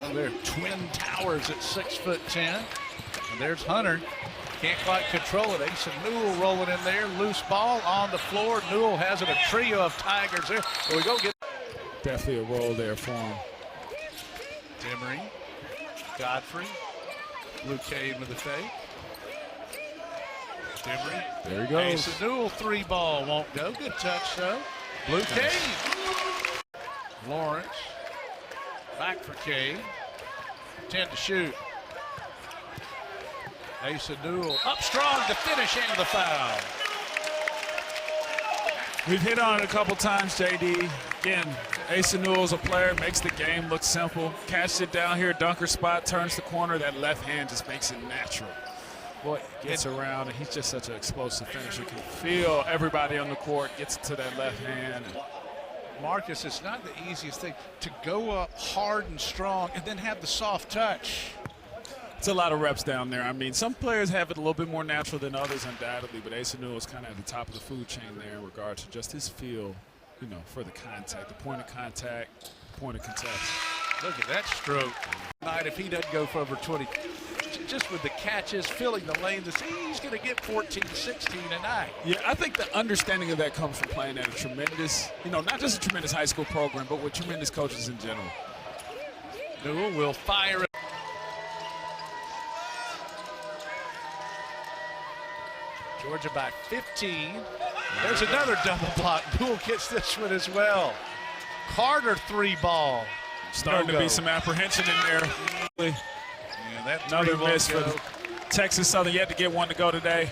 They're twin towers at 6'10". And there's Hunter. Can't quite control it. Asa Newell rolling in there. Loose ball on the floor. Newell has it. A trio of Tigers there. Here we go. Definitely a role there for him. Demery. Godfrey. Blue Cade with the fake. Demery. There he goes. Asa Newell, 3-ball won't go. Good touch though. Blue Cade. Lawrence. Back for Cade. 10 to shoot. Asa Newell up strong to finish and the foul. We've hit on it a couple times, JD. Again, Asa Newell's a player, makes the game look simple. Catches it down here, dunker spot, turns the corner. That left hand just makes it natural. Boy, gets around, and he's just such an explosive finisher. Can feel everybody on the court, gets to that left hand. Marcus, it's not the easiest thing to go up hard and strong and then have the soft touch. It's a lot of reps down there. I mean, some players have it a little bit more natural than others, undoubtedly, but Asa Newell is kind of at the top of the food chain there in regards to just his feel, you know, for the contact, the point of contact, point of contest. Look at that stroke. Tonight, if he doesn't go for over 20, just with the catches, filling the lanes, he's going to get 14, 16 tonight. Yeah, I think the understanding of that comes from playing at a tremendous, you know, not just a tremendous high school program, but with tremendous coaches in general. Newell will fire it. Georgia by 15. There's another double block. Newell gets this one as well. Carter, 3-ball. Starting to be some apprehension in there. Yeah, that another miss for Texas Southern. Yet to get one to go today.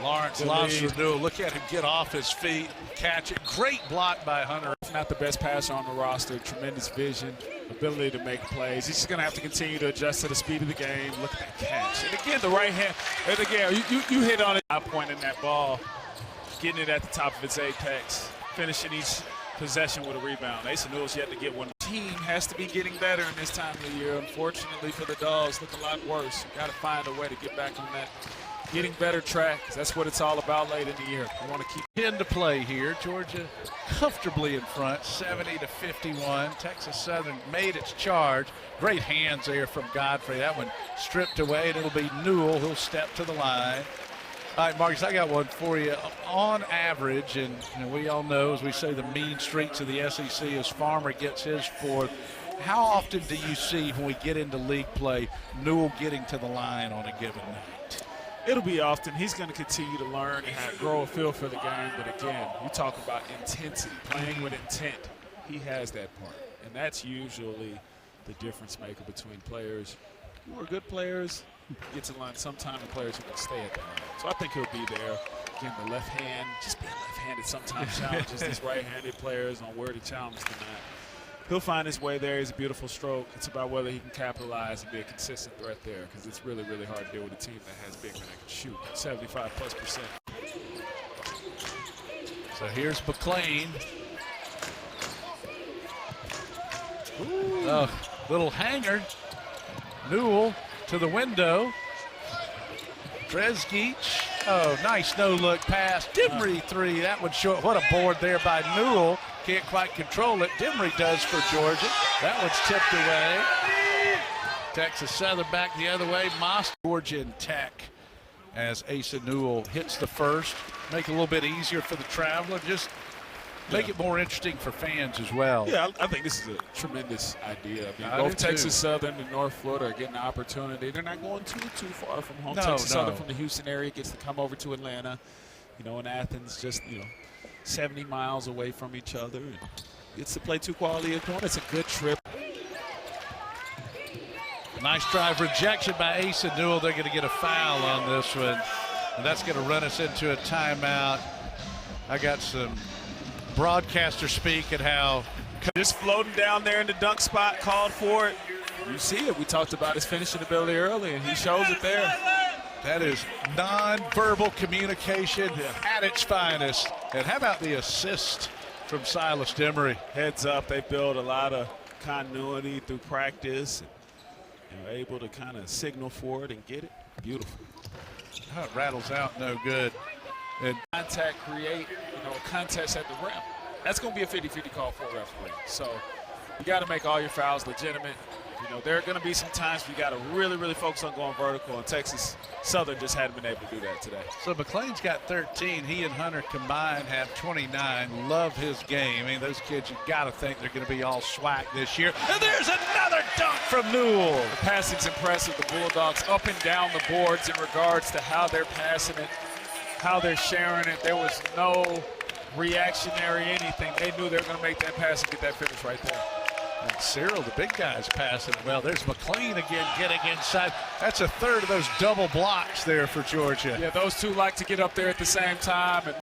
Lawrence lobs for Newell. Look at him get off his feet, catch it. Great block by Hunter. Not the best passer on the roster. Tremendous vision, ability to make plays. He's just going to have to continue to adjust to the speed of the game. Look at that catch. And again, the right hand. And again, you hit on it. I pointing that ball, getting it at the top of its apex, finishing each possession with a rebound. Asa Newell's yet to get one. Team has to be getting better in this time of the year. Unfortunately for the Dogs, look a lot worse. Got to find a way to get back on that getting better track. That's what it's all about late in the year. We want to keep 10 to play here. Georgia comfortably in front, 70 to 51. Texas Southern made its charge. Great hands there from Godfrey. That one stripped away, and it'll be Newell who'll step to the line. All right, Marcus, I got one for you. On average, and we all know, as we say, the mean streets of the SEC as Farmer gets his fourth. How often do you see when we get into league play, Newell getting to the line on a given night? It'll be often. He's going to continue to learn and grow a feel for the game. But again, you talk about intensity, playing with intent. He has that part. And that's usually the difference maker between players who are good players, get to line sometime, and players who can stay at the line. So I think he'll be there. Again, the left hand, just being left-handed sometimes challenges these right-handed players on where to challenge tonight. He'll find his way there. He's a beautiful stroke. It's about whether he can capitalize and be a consistent threat there, because it's really, really hard to deal with a team that has big men that can shoot 75+%. So here's McClain. Oh, little hanger. Newell to the window. Dresgeach. Oh, nice no-look pass. Demery 3. That one short. What a board there by Newell. Can't quite control it. Demery does for Georgia. That one's tipped away. Texas Southern back the other way. Moss, Georgia and Tech as Asa Newell hits the first. Make it a little bit easier for the traveler. Just make it more interesting for fans as well. Yeah, I think this is a tremendous idea. I mean, both Texas Southern and North Florida are getting the opportunity. They're not going too far from home. Texas Southern from the Houston area gets to come over to Atlanta. You know, in Athens, just, 70 miles away from each other. And gets to play two quality opponents. It's a good trip. Nice drive rejection by Asa Newell. They're going to get a foul on this one. And that's going to run us into a timeout. I got some broadcaster speak at how just floating down there in the dunk spot, called for it. You see it. We talked about his finishing ability earlier, and he shows it there. That is non-verbal communication at its finest. And how about the assist from Silas Demery? Heads up, they build a lot of continuity through practice. And able to kind of signal for it and get it. Beautiful. Oh, it rattles out, no good. And contact, create, a contest at the rim. That's going to be a 50-50 call for a referee. So you got to make all your fouls legitimate. You know, there are going to be some times we got to really, really focus on going vertical, and Texas Southern just hadn't been able to do that today. So McLean's got 13. He and Hunter combined have 29. Love his game. I mean, those kids, you got to think they're going to be all SWAC this year. And there's another dunk from Newell. The passing's impressive. The Bulldogs up and down the boards in regards to how they're passing it, how they're sharing it. There was no reactionary anything. They knew they were going to make that pass and get that finish right there. And Cyril, the big guy's passing it well. There's McLean again getting inside. That's a third of those double blocks there for Georgia. Yeah, those two like to get up there at the same time. And